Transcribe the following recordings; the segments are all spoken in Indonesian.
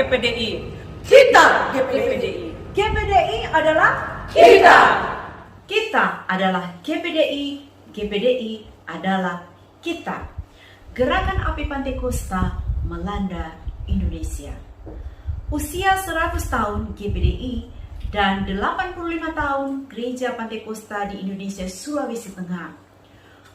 GPDI. Kita GPDI. GPDI adalah Kita. Kita adalah GPDI. GPDI adalah kita. Gerakan Api Pantekosta melanda Indonesia. Usia 100 tahun GPDI dan 85 tahun Gereja Pantekosta di Indonesia Sulawesi Tengah.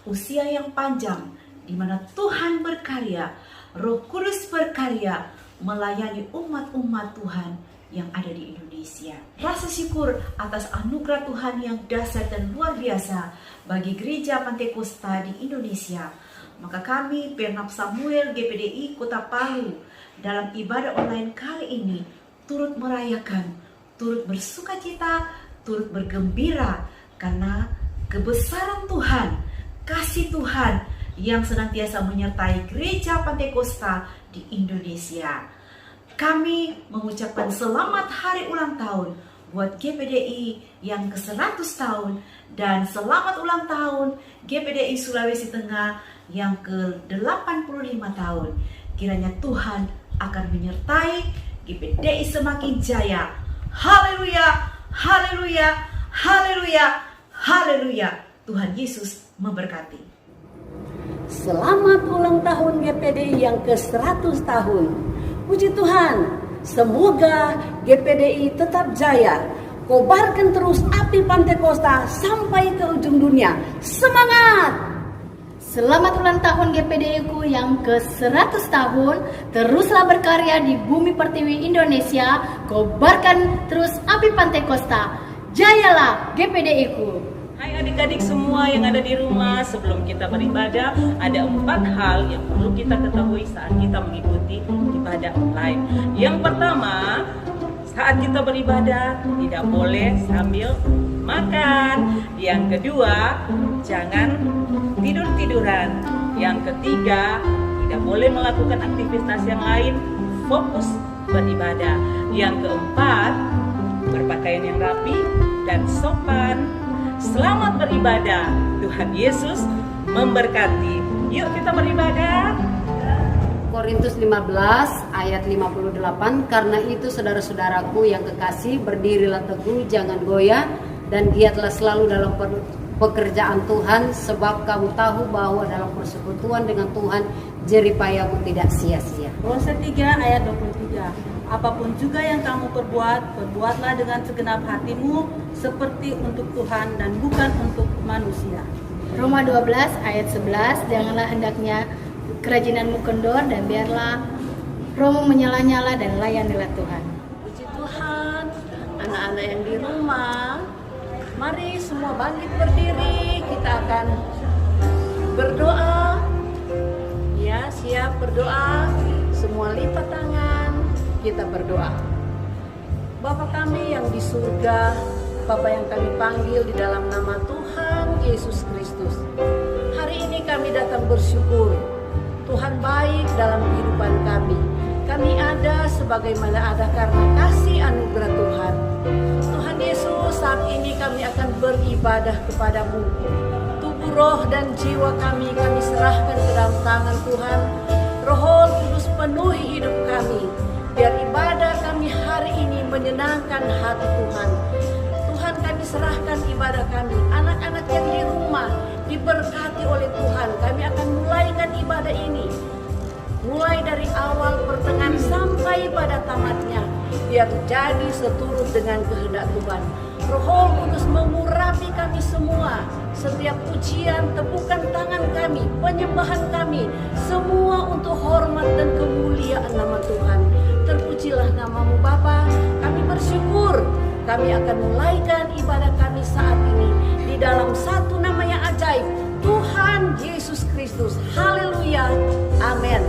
Usia yang panjang di mana Tuhan berkarya, Roh Kudus berkarya melayani umat-umat Tuhan yang ada di Indonesia. Rasa syukur atas anugerah Tuhan yang dahsyat dan luar biasa bagi Gereja Pantekosta di Indonesia. Maka kami, Bernab Samuel GPDI Kota Palu, dalam ibadah online kali ini turut merayakan, turut bersukacita, turut bergembira karena kebesaran Tuhan, kasih Tuhan yang senantiasa menyertai Gereja Pantekosta di Indonesia. Kami mengucapkan selamat hari ulang tahun buat GPDI yang ke-100 tahun dan selamat ulang tahun GPDI Sulawesi Tengah yang ke-85 tahun. Kiranya Tuhan akan menyertai GPDI semakin jaya. Haleluya, haleluya, haleluya, haleluya. Tuhan Yesus memberkati. Selamat ulang tahun GPDI yang ke-100 tahun. Puji Tuhan, semoga GPDI tetap jaya. Kobarkan terus api Pantekosta sampai ke ujung dunia. Semangat! Selamat ulang tahun GPDI-ku yang ke-100 tahun. Teruslah berkarya di bumi pertiwi Indonesia. Kobarkan terus api Pantekosta. Jayalah GPDI-ku. Hai adik-adik semua yang ada di rumah, sebelum kita beribadah, ada 4 hal yang perlu kita ketahui saat kita mengikuti ibadah online. Yang pertama, saat kita beribadah tidak boleh sambil makan. Yang kedua, jangan tidur-tiduran. Yang ketiga, tidak boleh melakukan aktivitas yang lain, fokus beribadah. Yang keempat, berpakaian yang rapi dan sopan. Selamat beribadah. Tuhan Yesus memberkati. Yuk kita beribadah. Korintus 15 ayat 58. Karena itu saudara-saudaraku yang kekasih, berdirilah teguh, jangan goyah, dan giatlah selalu dalam pekerjaan Tuhan, sebab kamu tahu bahwa dalam persekutuan dengan Tuhan jeripayamu tidak sia-sia. Kolose 3 ayat 23. Apapun juga yang kamu perbuat, perbuatlah dengan segenap hatimu seperti untuk Tuhan dan bukan untuk manusia. Roma 12 ayat 11. Janganlah hendaknya kerajinanmu kendor, dan biarlah rohmu menyala-nyala, dan layanilah Tuhan. Puji Tuhan, anak-anak yang di rumah, mari semua bangkit berdiri, kita akan berdoa. Ya, siap berdoa. Semua lipat tangan, kita berdoa. Bapa kami yang di surga, Bapa yang kami panggil di dalam nama Tuhan Yesus Kristus. Hari ini kami datang bersyukur. Tuhan baik dalam kehidupan kami. Kami ada sebagaimana ada karena kasih anugerah Tuhan. Tuhan Yesus, saat ini kami akan beribadah kepadamu. Tubuh, roh, dan jiwa kami serahkan ke dalam tangan Tuhan. Roh Kudus penuhi hidup kami. Biar ibadah kami hari ini menyenangkan hati Tuhan. Tuhan, kami serahkan ibadah kami. Anak-anak yang di rumah diberkati oleh Tuhan. Kami akan mulaikan ibadah ini. Mulai dari awal, pertengahan, sampai pada tamatnya. Biar jadi seturut dengan kehendak Tuhan. Roh Kudus mengurapi kami semua. Setiap pujian, tepukan tangan kami, penyembahan kami, semua untuk hormat dan kemuliaan nama Tuhan. Terpujilah namamu Bapa. Kami bersyukur. Kami akan mulaikan ibadah kami saat ini di dalam satu nama yang ajaib, Tuhan Yesus Kristus. Haleluya. Amin.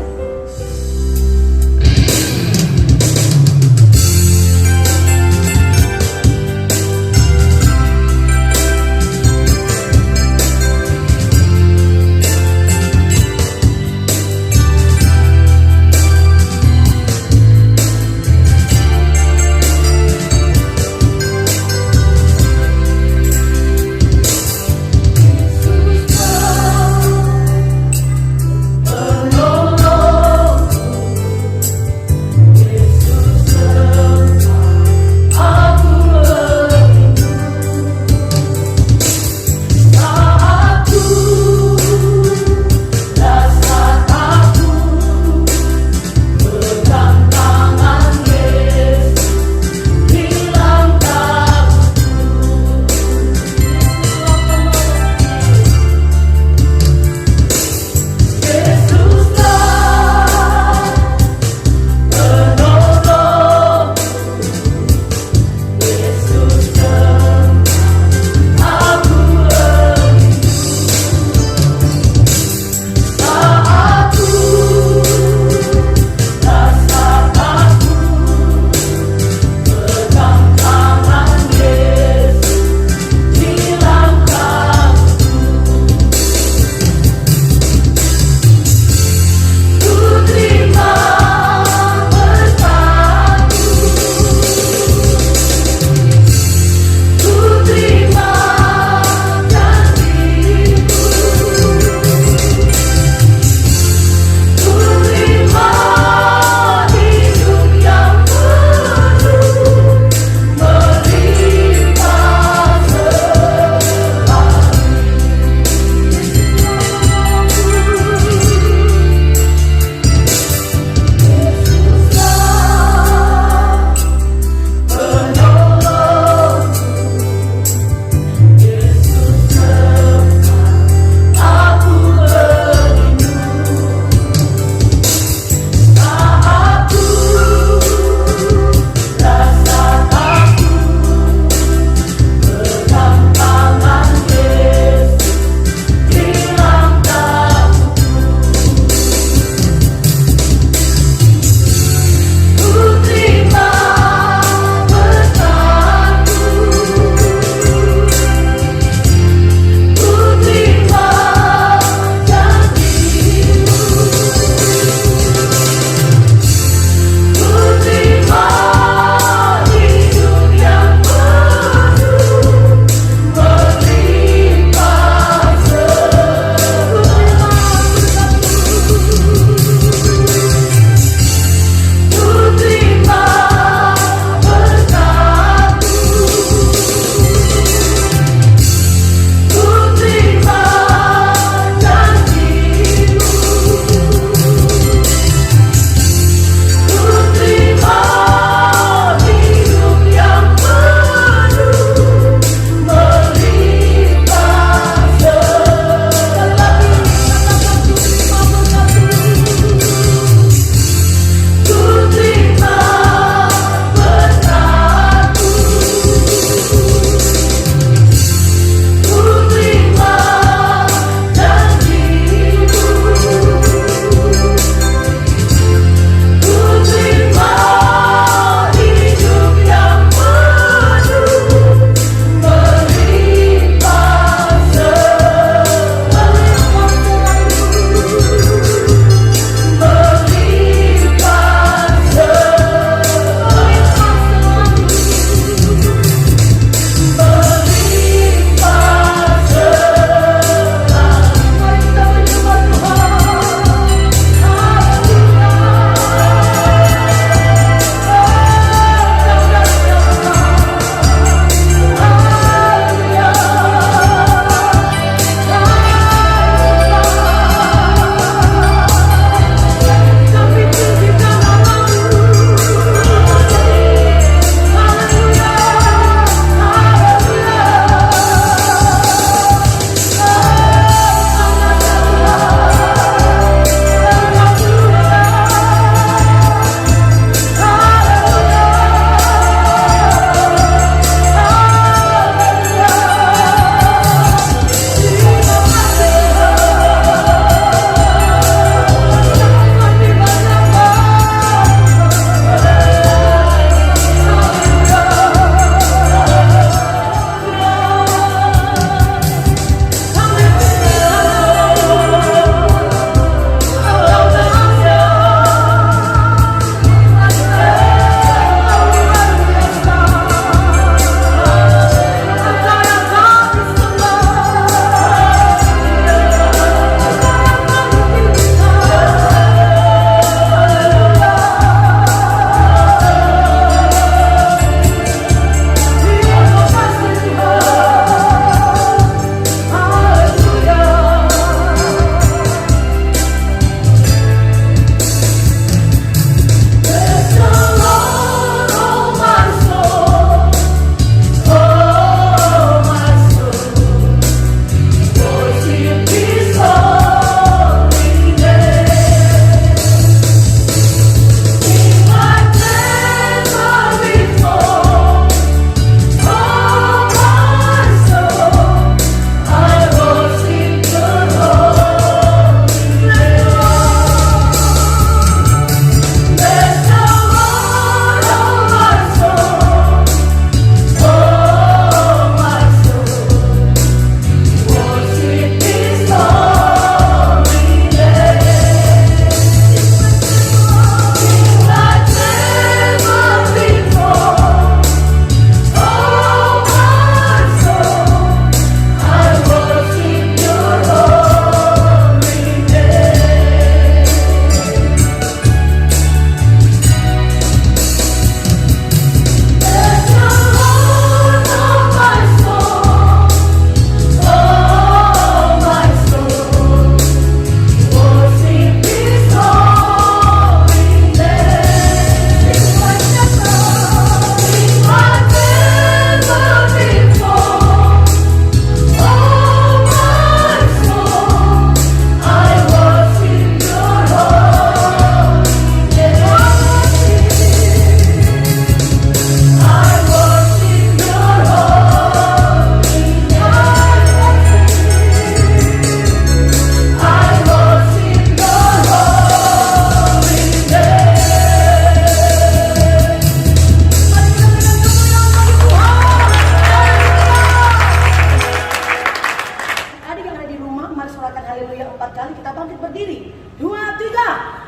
kali kita bangkit berdiri. 2, 3.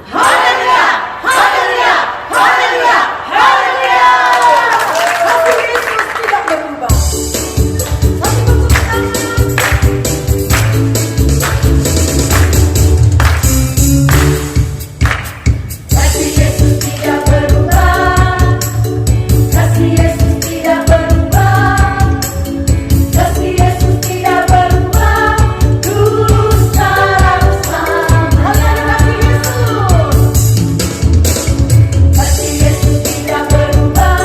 Haleluya, haleluya, haleluya, haleluya. Kasih Yesus tidak berubah. Satu tepuk tangan. Kasih Yesus tidak berubah. Kasih Yesus tidak berubah. Kasih Yesus tidak berubah. Dulu, sekarang, selamanya. Kasih Yesus tidak berubah.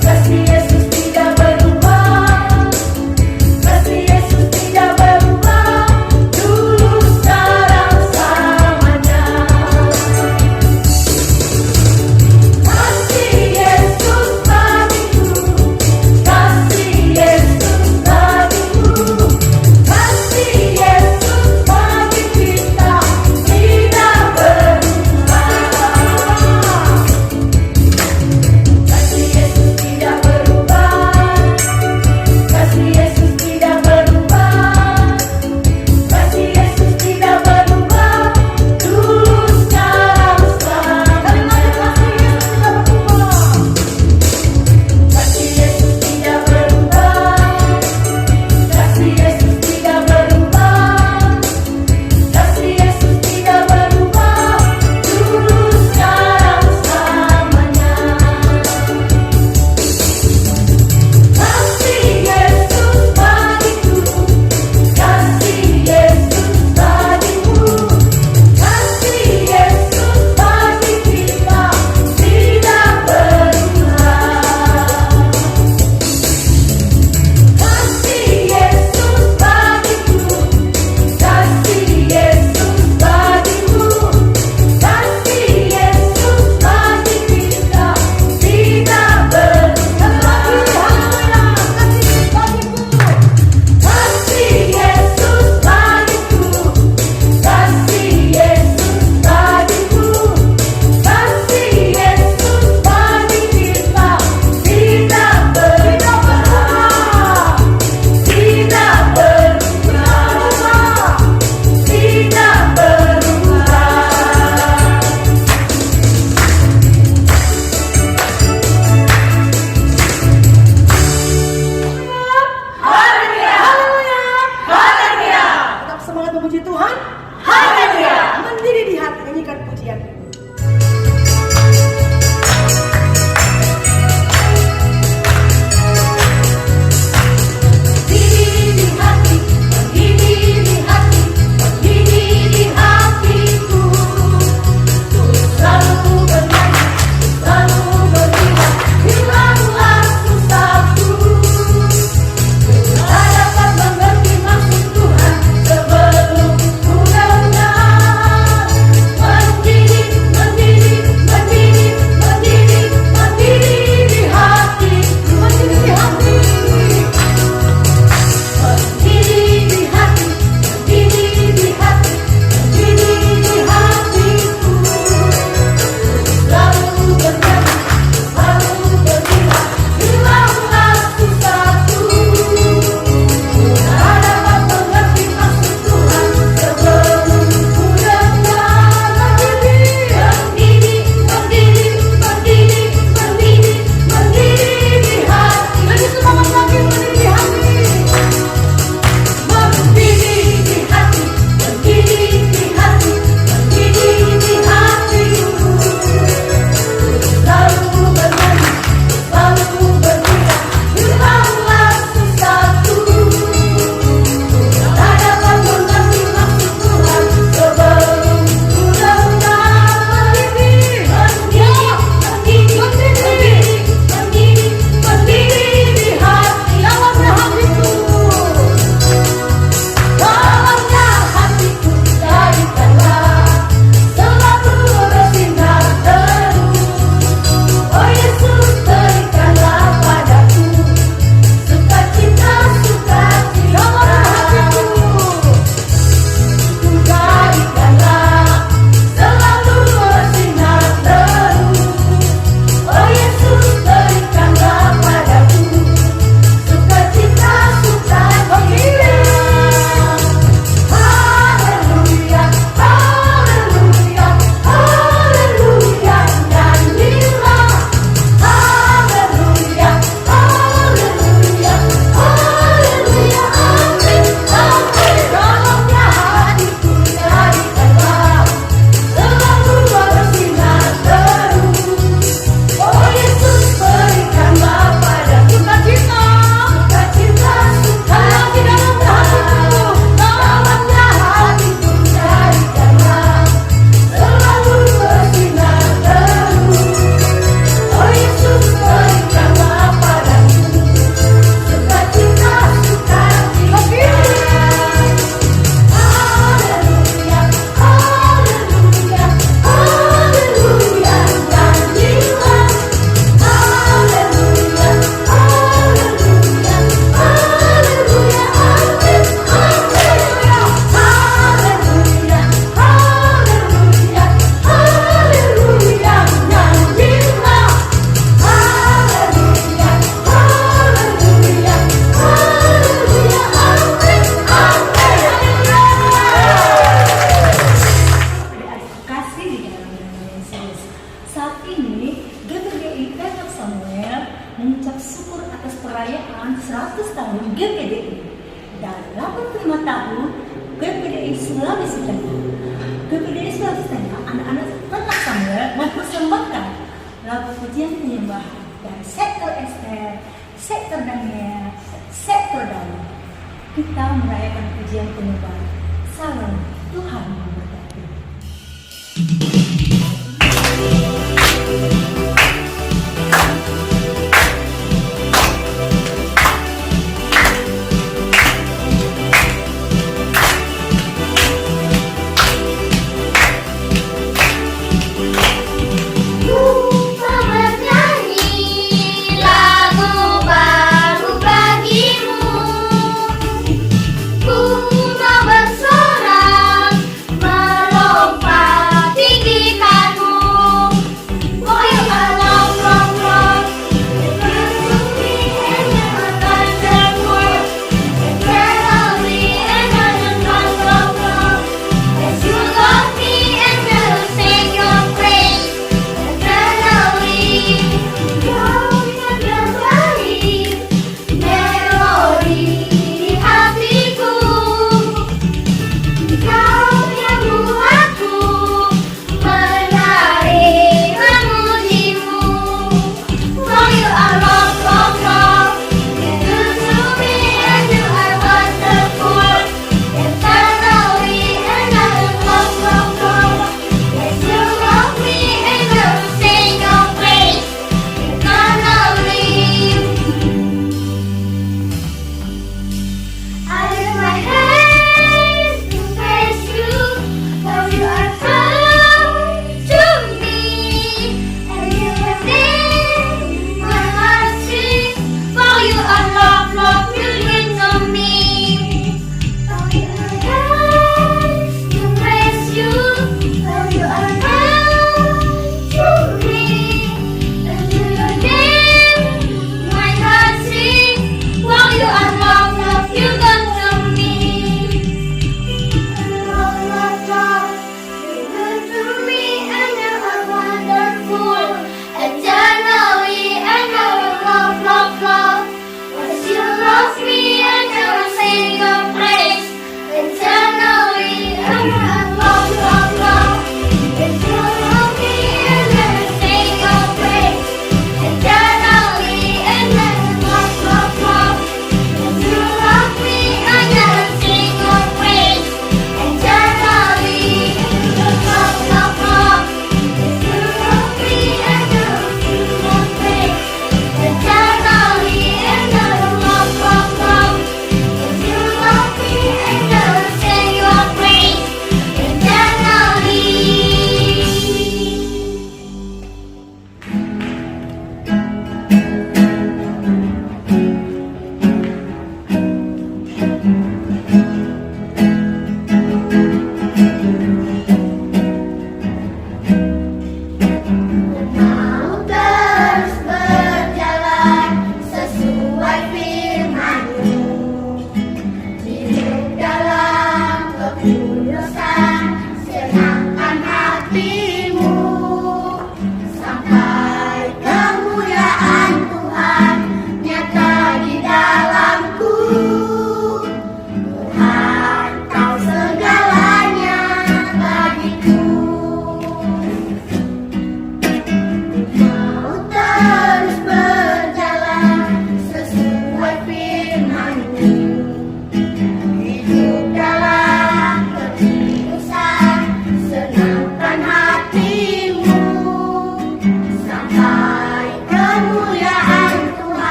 Kasih Yesus tidak berubah. Kasih Yesus tidak berubah. Dulu, sekarang, selamanya. Kasih Yesus bagiku, kasih Yesus bagiku, kasih Yesus bagi kita tidak berubah. Kasih Yesus tidak berubah, kasih Yesus tidak berubah, kasih Yesus tidak berubah, dulu sekarang selamanya. Kasih Yesus tidak berubah, kasih Yesus tidak berubah, kasih Yesus tidak berubah, dulu sekarang selamanya. Kasih Yesus bagiku, kasih Yesus bagiku, kasih Yesus bagi kita tidak berubah. Kasih Yesus bagiku, kasih Yesus bagiku, kasih Yesus bagi kita tidak berubah. Kasih Yesus bagiku, kasih Yesus bagiku, kasih Yesus bagi kita tidak berubah. Tidak berubah, tidak berubah. Haleluya, haleluya, haleluya. Tetap semangat memuji Tuhan. Haleluya. Mendiri di hati nyanyikan pujian. Berdiri di hati, berdiri di hati, berdiri di hatiku. Ku selalu bernyanyi, selalu berkibar, bilanglah susahku. Ku tak dapat mengerti maksud Tuhan sebelum ku Dalam 85 tahun GPDI Sulawesi Tengah, GPDI Sulawesi Tengah, anak-anak telah sambil mempersembahkan lagu pujian penyembahan dari sektor SR, sektor Daniel, sektor Dalam. Kita merayakan pujian penyembahan. Salam, Tuhan memberkati.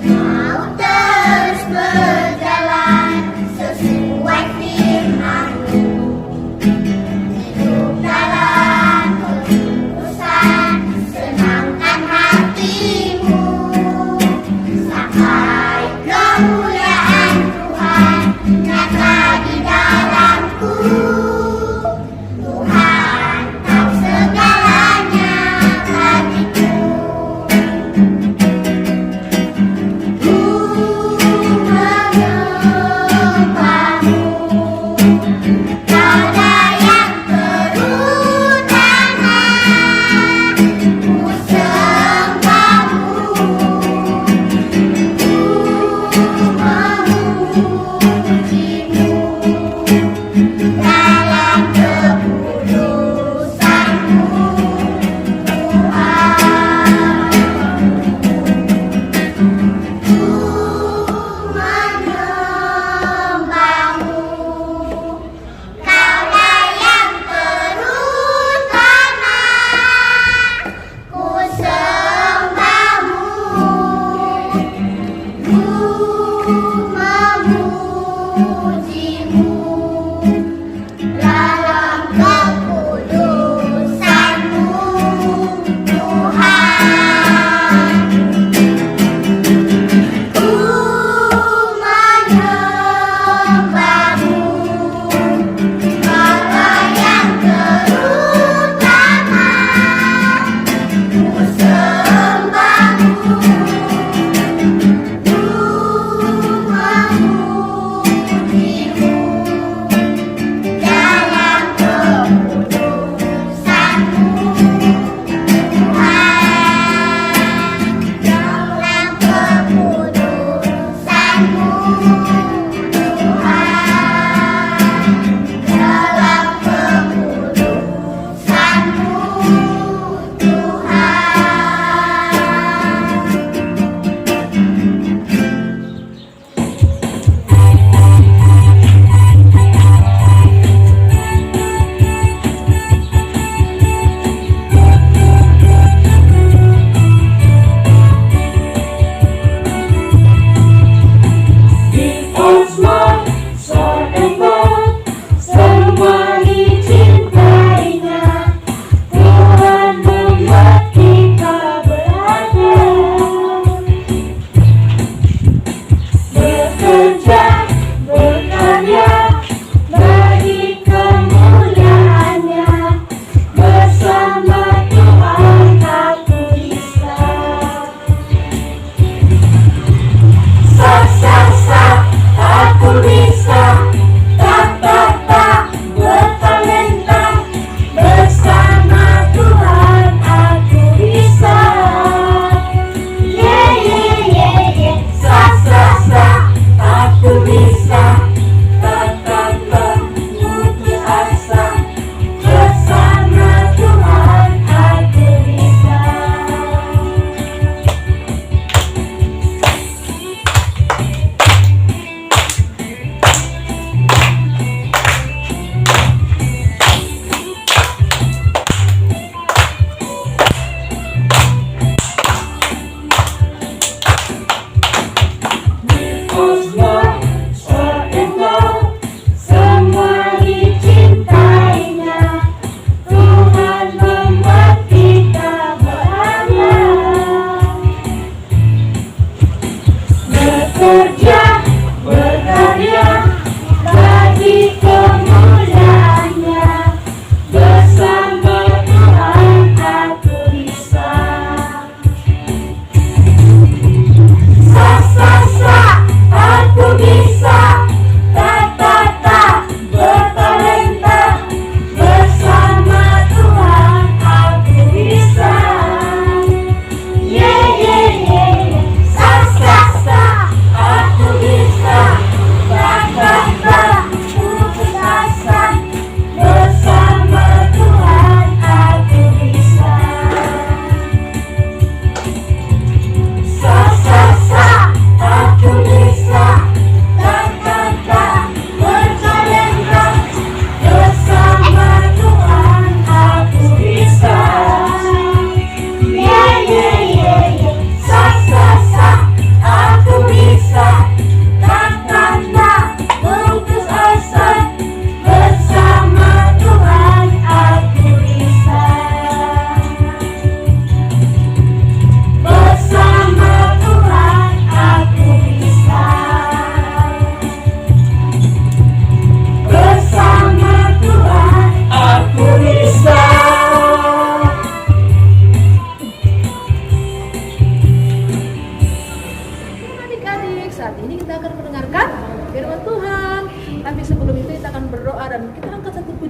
Mau terus berjalan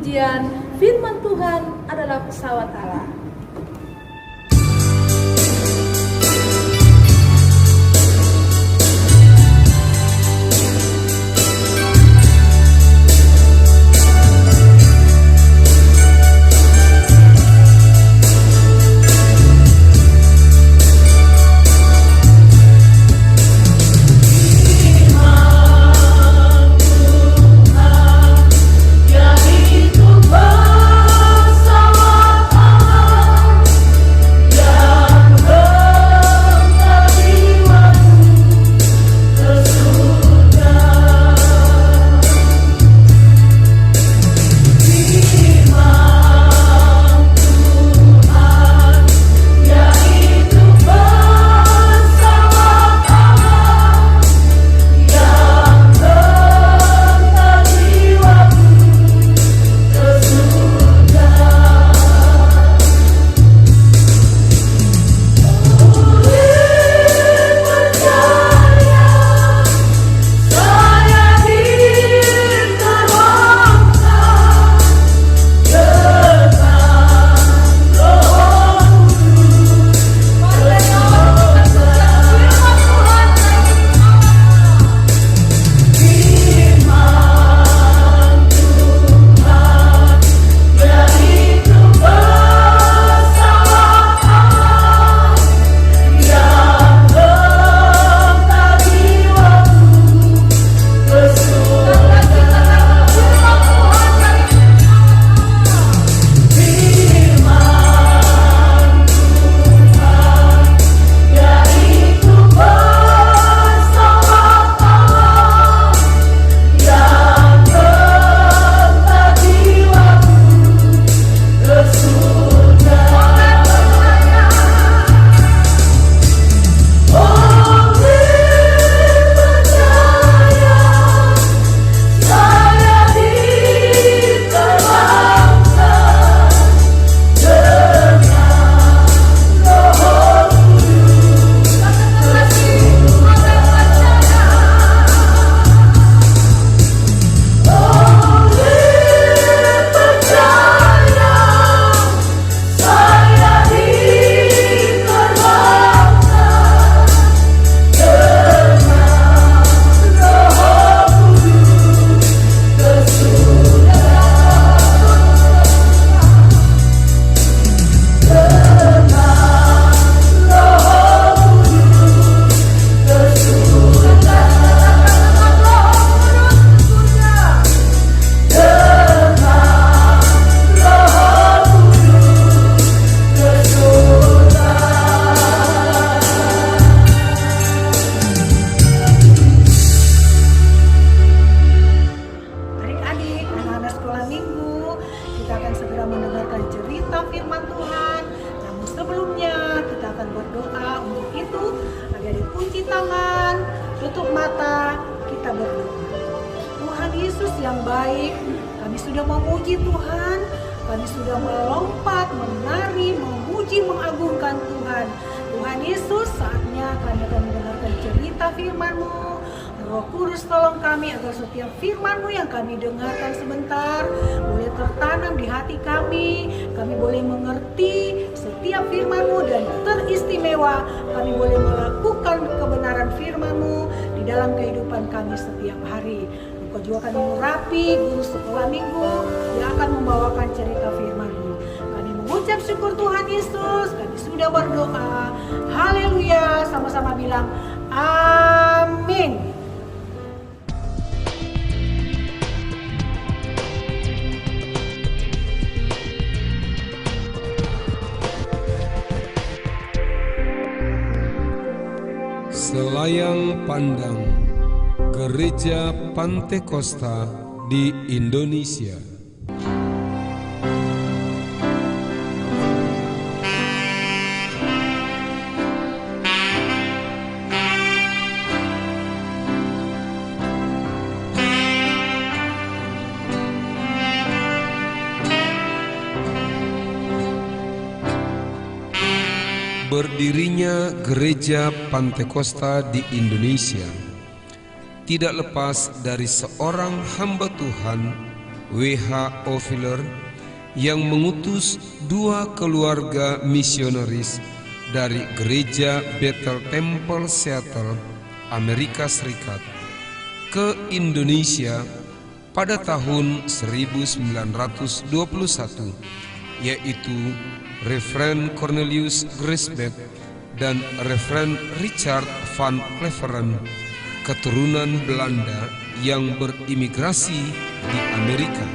pujian firman Tuhan adalah pesawat Allah. Yaitu pesawat Allah. yang baik. Kami sudah memuji Tuhan, kami sudah melompat, menari, memuji, mengagungkan Tuhan. Tuhan Yesus, saatnya kami akan mendengarkan cerita firman-Mu. Roh Kudus, tolong kami agar setiap firman-Mu yang kami dengarkan sebentar boleh tertanam di hati kami. Kami boleh mengerti setiap firman-Mu dan teristimewa kami boleh melakukan kebenaran firman-Mu di dalam kehidupan kami setiap hari. Engkau juga akan mengurapi guru sekolah minggu yang akan membawakan cerita firman-Mu. Kami mengucap syukur Tuhan Yesus, kami sudah berdoa. Haleluya, sama-sama bilang amin. Selayang pandang Gereja Pantekosta di Indonesia. Berdirinya Gereja Pantekosta di Indonesia tidak lepas dari seorang hamba Tuhan, W.H. Offiler, yang mengutus 2 keluarga misionaris dari Gereja Bethel Temple Seattle, Amerika Serikat, ke Indonesia pada tahun 1921, yaitu Reverend Cornelius Grisbeck dan Reverend Richard van Cleveren, keturunan Belanda yang berimigrasi di Amerika.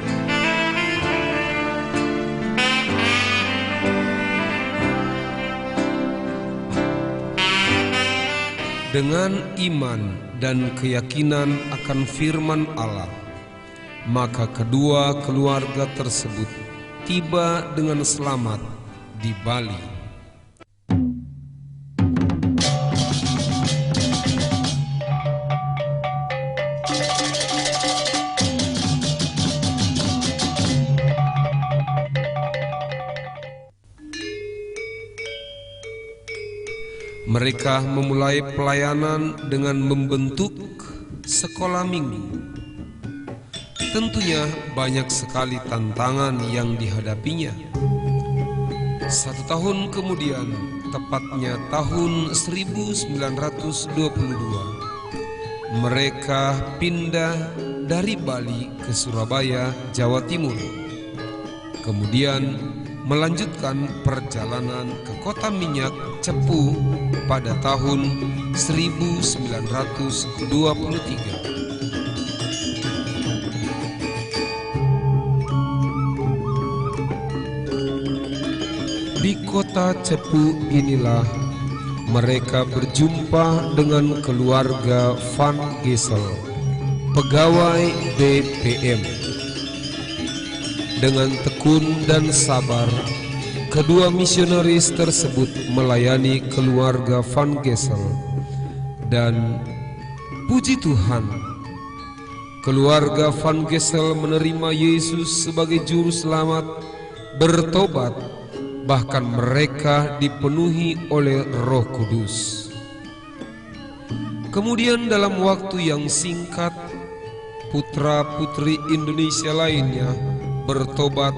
Dengan iman dan keyakinan akan firman Allah, maka kedua keluarga tersebut tiba dengan selamat di Bali. Mereka memulai pelayanan dengan membentuk sekolah minggu. Tentunya banyak sekali tantangan yang dihadapinya. 1 tahun kemudian, tepatnya tahun 1922, mereka pindah dari Bali ke Surabaya, Jawa Timur. Kemudian melanjutkan perjalanan ke kota minyak Cepu pada tahun 1923. Di kota Cepu inilah mereka berjumpa dengan keluarga Van Gessel, pegawai BPM. Dengan tekun dan sabar, kedua misionaris tersebut melayani keluarga Van Gessel. Dan puji Tuhan, keluarga Van Gessel menerima Yesus sebagai juru selamat, bertobat, bahkan mereka dipenuhi oleh Roh Kudus. Kemudian dalam waktu yang singkat, putra-putri Indonesia lainnya bertobat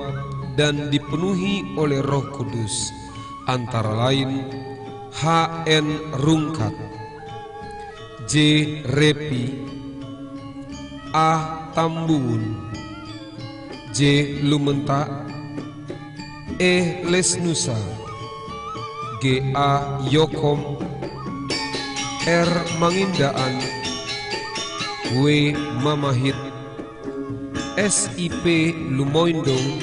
dan dipenuhi oleh Roh Kudus, antara lain H.N. Rungkat, J. Repi, A. Tambungun, J. Lumentak, E. Lesnusa, G. A. Yokom, R. Mangindaan, W. Mamahit, SIP Lumoindong,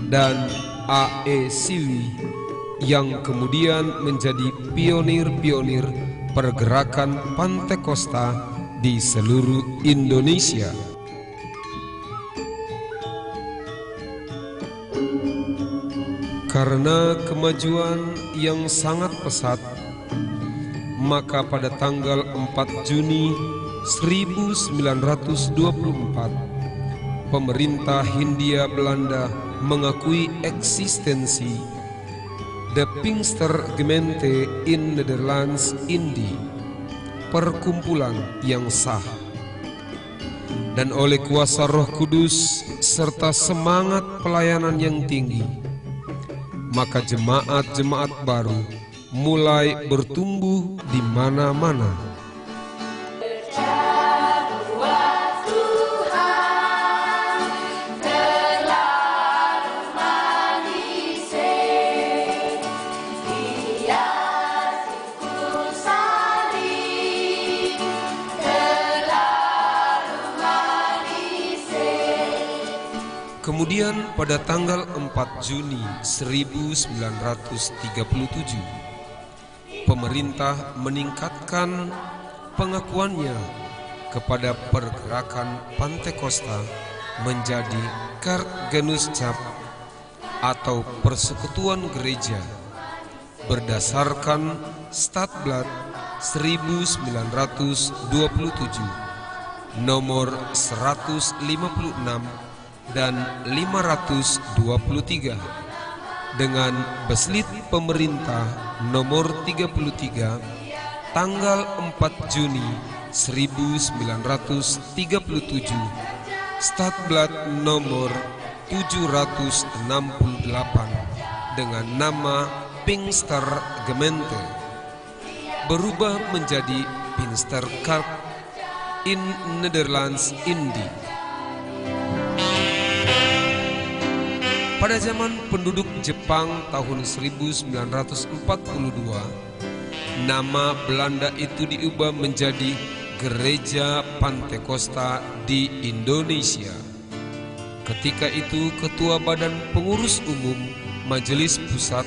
dan A.E. Siwi, yang kemudian menjadi pionir-pionir pergerakan Pantekosta di seluruh Indonesia. Karena kemajuan yang sangat pesat, maka pada tanggal 4 Juni 1924, pemerintah Hindia Belanda mengakui eksistensi De Pinkstergemeente in Nederlands Indie, perkumpulan yang sah. Dan oleh kuasa Roh Kudus serta semangat pelayanan yang tinggi, maka jemaat-jemaat baru mulai bertumbuh di mana-mana. Kemudian pada tanggal 4 Juni 1937, pemerintah meningkatkan pengakuannya kepada pergerakan Pantekosta menjadi Kerkgenooschap atau persekutuan gereja berdasarkan Stadblad 1927 nomor 156 dan 523 dengan beslit pemerintah nomor 33 tanggal 4 Juni 1937, Stadblad nomor 768 dengan nama Pinkstergemeente berubah menjadi Pinksterkerk in Nederlands Indie. Pada zaman penduduk Jepang tahun 1942, nama Belanda itu diubah menjadi Gereja Pantekosta di Indonesia. Ketika itu Ketua Badan Pengurus Umum Majelis Pusat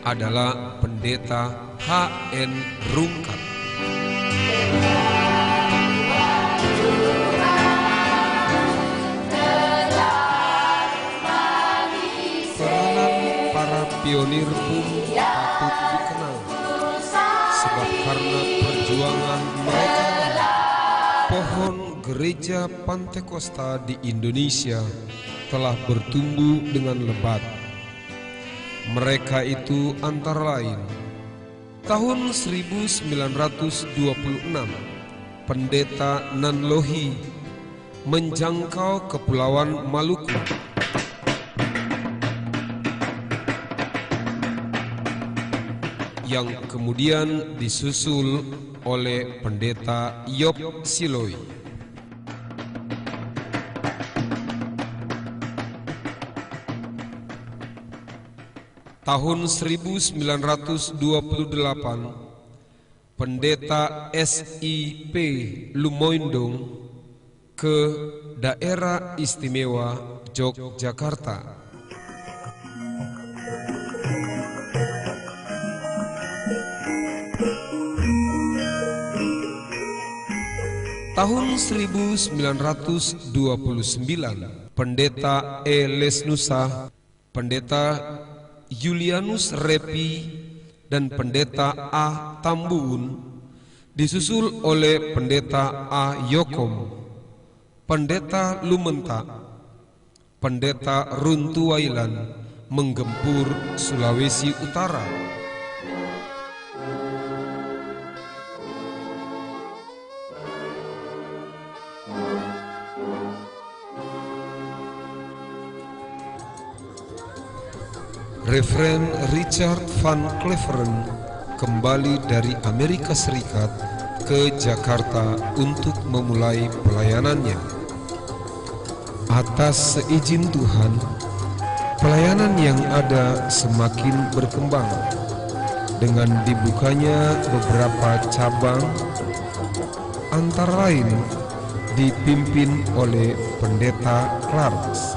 adalah Pendeta H.N. Rungkat. Pionir pun patut dikenal, sebab karena perjuangan mereka pohon gereja Pantekosta di Indonesia telah bertumbuh dengan lebat. Mereka itu antara lain tahun 1926 Pendeta Nanlohi menjangkau Kepulauan Maluku. Yang kemudian disusul oleh Pendeta Yop Siloi. Tahun 1928, Pendeta S.I.P. Lumoindong ke Daerah Istimewa Yogyakarta. Tahun 1929, Pendeta E. Lesnusa, Pendeta Julianus Repi, dan Pendeta A. Tambuun disusul oleh Pendeta A. Yokom, Pendeta Lumenta, Pendeta Runtuailan menggempur Sulawesi Utara. Reverend Richard Van Cleveren kembali dari Amerika Serikat ke Jakarta untuk memulai pelayanannya. Atas seizin Tuhan, pelayanan yang ada semakin berkembang dengan dibukanya beberapa cabang, antara lain dipimpin oleh Pendeta Clarks.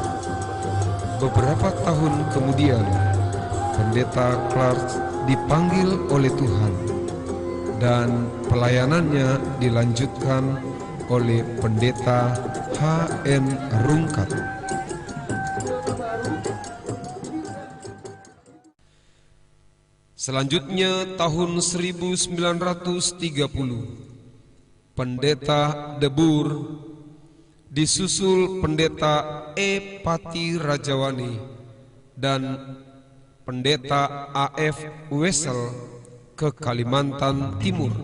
Beberapa tahun kemudian, Pendeta Clarks dipanggil oleh Tuhan dan pelayanannya dilanjutkan oleh Pendeta H.N. Rungkat. Selanjutnya tahun 1930, Pendeta Debur, disusul Pendeta E. Pati Rajawani dan Pendeta A.F. Wesel ke Kalimantan Timur.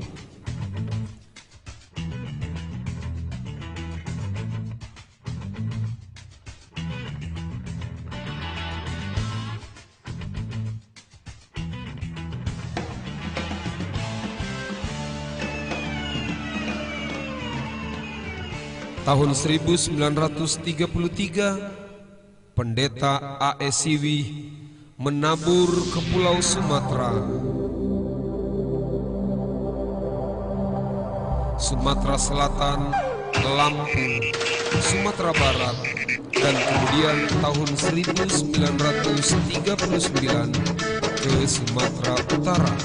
Tahun 1933, Pendeta A.E. Siwi menabur ke Pulau Sumatera. Sumatera Selatan, Lampung, Sumatera Barat, dan kemudian tahun 1939 ke Sumatera Utara.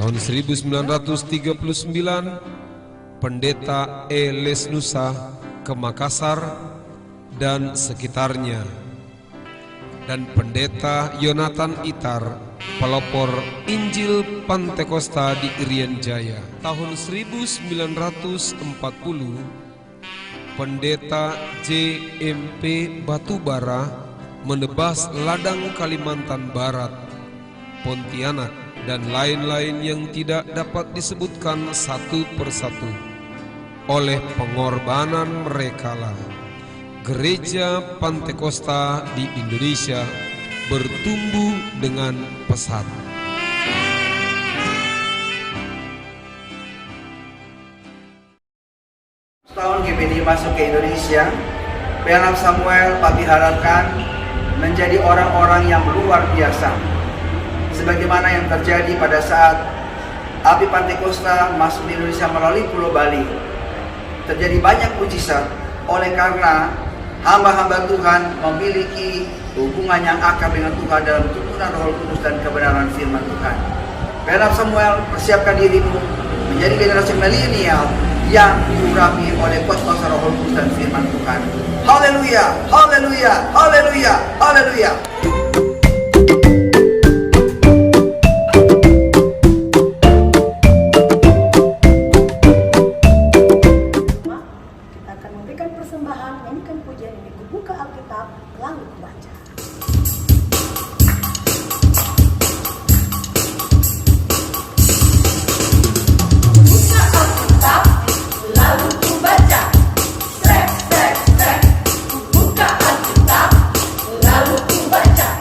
Tahun 1939, Pendeta E. Lesnusa ke Makassar dan sekitarnya, dan Pendeta Yonatan Itar, pelopor Injil Pantekosta di Irian Jaya. Tahun 1940, Pendeta J.M.P. Batubara menebas ladang Kalimantan Barat, Pontianak, dan lain-lain yang tidak dapat disebutkan satu persatu. Oleh pengorbanan merekalah Gereja Pantekosta di Indonesia bertumbuh dengan pesat. Setahun GPDI masuk ke Indonesia, PNM Samuel Papi harapkan menjadi orang-orang yang luar biasa, sebagaimana yang terjadi pada saat api Pantekosta masuk di Indonesia melalui Pulau Bali. Terjadi banyak mujizat oleh karena hamba-hamba Tuhan memiliki hubungan yang akrab dengan Tuhan dalam tuntunan Roh Kudus dan kebenaran firman Tuhan. PNM Samuel, persiapkan dirimu menjadi generasi milenial yang diurapi oleh kuasa Roh Kudus dan firman Tuhan. Haleluya, haleluya, haleluya, haleluya. Persembahan, nyanyikan pujian ini, kubuka Alkitab, lalu kubaca. Buka Alkitab, lalu kubaca. Strek, strek, strek. Buka Alkitab, lalu kubaca.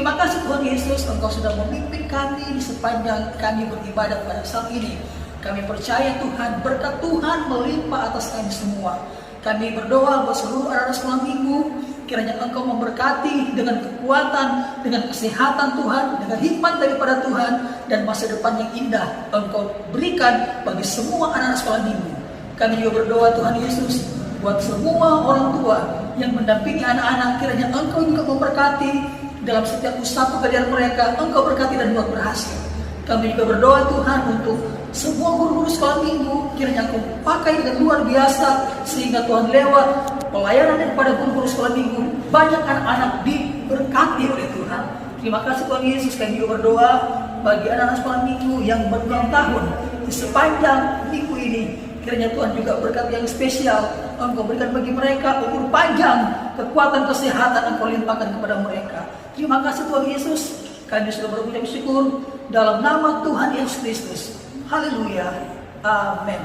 Terima kasih Tuhan Yesus, Engkau sudah memimpin kami di sepanjang kami beribadah pada saat ini. Kami percaya Tuhan, berkat Tuhan melimpah atas kami semua. Kami berdoa buat seluruh anak-anak sekolah minggu, kiranya Engkau memberkati dengan kekuatan, dengan kesehatan Tuhan, dengan hikmat daripada Tuhan, dan masa depan yang indah Engkau berikan bagi semua anak-anak sekolah minggu. Kami juga berdoa Tuhan Yesus, buat semua orang tua yang mendampingi anak-anak, kiranya Engkau juga memberkati dalam setiap usaha pekerjaan mereka. Engkau berkati dan buat berhasil. Kami juga berdoa Tuhan untuk semua guru-guru sekolah minggu, kiranya Engkau pakai dengan luar biasa, sehingga Tuhan lewat pelayanan daripada guru-guru sekolah minggu, banyak anak-anak diberkati oleh Tuhan. Terima kasih Tuhan Yesus. Kami juga berdoa bagi anak-anak sekolah minggu yang berulang tahun di sepanjang minggu ini, kiranya Tuhan juga berkat yang spesial Engkau berikan bagi mereka, umur panjang, kekuatan, kesehatan Engkau limpahkan kepada mereka. Terima kasih Tuhan Yesus. Kami sudah berucap syukur dalam nama Tuhan Yesus Kristus. Haleluya. Amin.